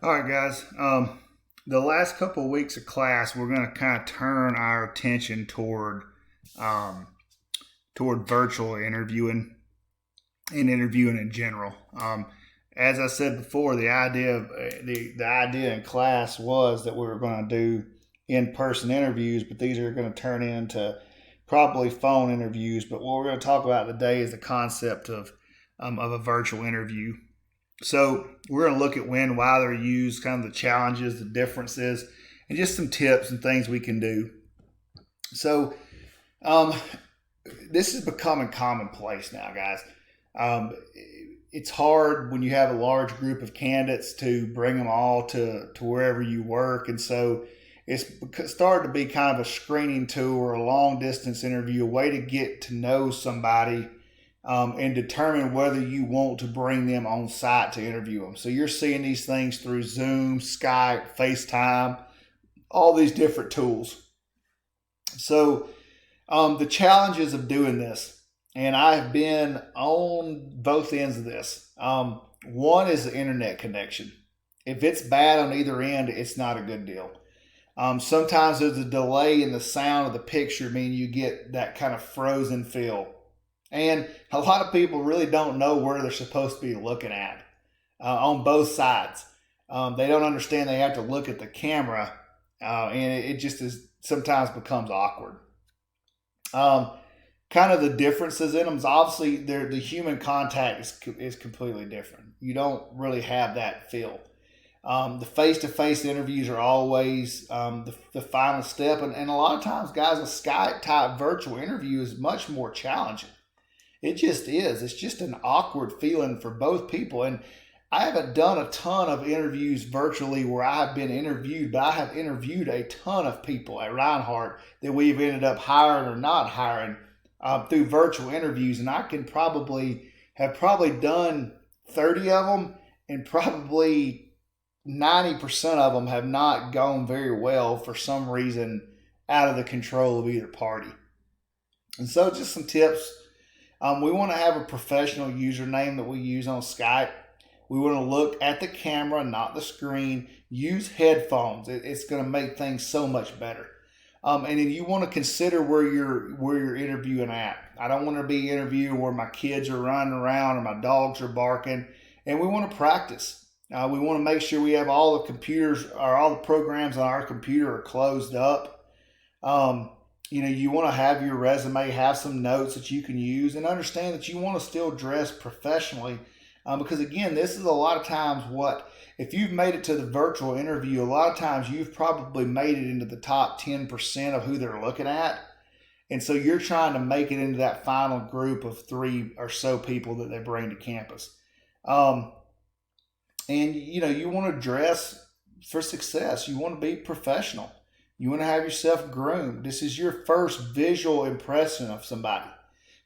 All right, guys. The last couple of weeks of class, we're going to kind of turn our attention um, toward virtual interviewing and interviewing in general. As I said before, the idea in class was that we were going to do in person interviews, but these are going to turn into probably phone interviews. But what we're going to talk about today is the concept of a virtual interview. So we're going to look at when, why they're used, kind of the challenges, the differences, and just some tips and things we can do. So um, this is becoming commonplace now, guys. Um, it's hard when you have a large group of candidates to bring them all to wherever you work, and so it's started to be kind of a screening tool or a long distance interview, a way to get to know somebody and determine whether you want to bring them on site to interview them. So you're seeing these things through Zoom, Skype, FaceTime, all these different tools. So the challenges of doing this, and I've been on both ends of this. One is the internet connection. If it's bad on either end, it's not a good deal. Sometimes there's a delay in the sound of the picture, meaning you get that kind of frozen feel. And a lot of people really don't know where they're supposed to be looking at on both sides. They don't understand they have to look at the camera, and it just is sometimes becomes awkward. Um, Kind of the differences in them is obviously the human contact is completely different. You don't really have that feel. The face-to-face interviews are always the final step, and a lot of times, guys, a Skype type virtual interview is much more challenging. It just is. It's just an awkward feeling for both people. And I haven't done a ton of interviews virtually where I have been interviewed, but I have interviewed a ton of people at Reinhardt that we've ended up hiring or not hiring through virtual interviews. And I can probably done 30 of them, and probably 90% of them have not gone very well for some reason out of the control of either party. And so just some tips. We want to have a professional username that we use on Skype. We want to look at the camera, not the screen. Use headphones. It's going to make things so much better. And then you want to consider where you're interviewing at. I don't want to be interviewing where my kids are running around or my dogs are barking. And we want to practice. We want to make sure we have all the computers or all the programs on our computer are closed up. Um, you want to have your resume, have some notes that you can use, and understand that you want to still dress professionally. Because again, this is a lot of times what, if you've made it to the virtual interview, a lot of times you've probably made it into the top 10% of who they're looking at. And so you're trying to make it into that final group of three or so people that they bring to campus. Um, and you want to dress for success. You want to be professional. You want to have yourself groomed. This is your first visual impression of somebody.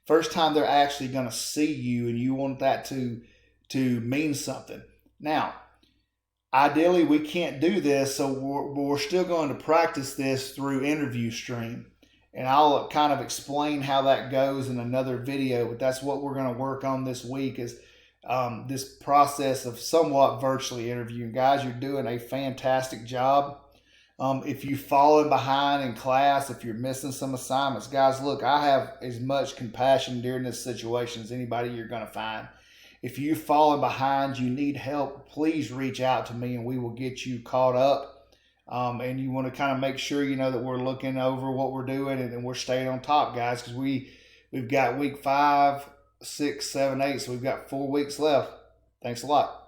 First time they're actually going to see you, and you want that to mean something. Now, ideally, we can't do this, so we're still going to practice this through Interview Stream. And I'll kind of explain how that goes in another video, but that's what we're going to work on this week is this process of somewhat virtually interviewing. Guys, you're doing a fantastic job. If you've fallen behind in class, if you're missing some assignments, guys, look, I have as much compassion during this situation as anybody you're going to find. If you've fallen behind, you need help, please reach out to me and we will get you caught up. And you want to kind of make sure, that we're looking over what we're doing and we're staying on top, guys, because we've got week 5, 6, 7, 8, so we've got 4 weeks left. Thanks a lot.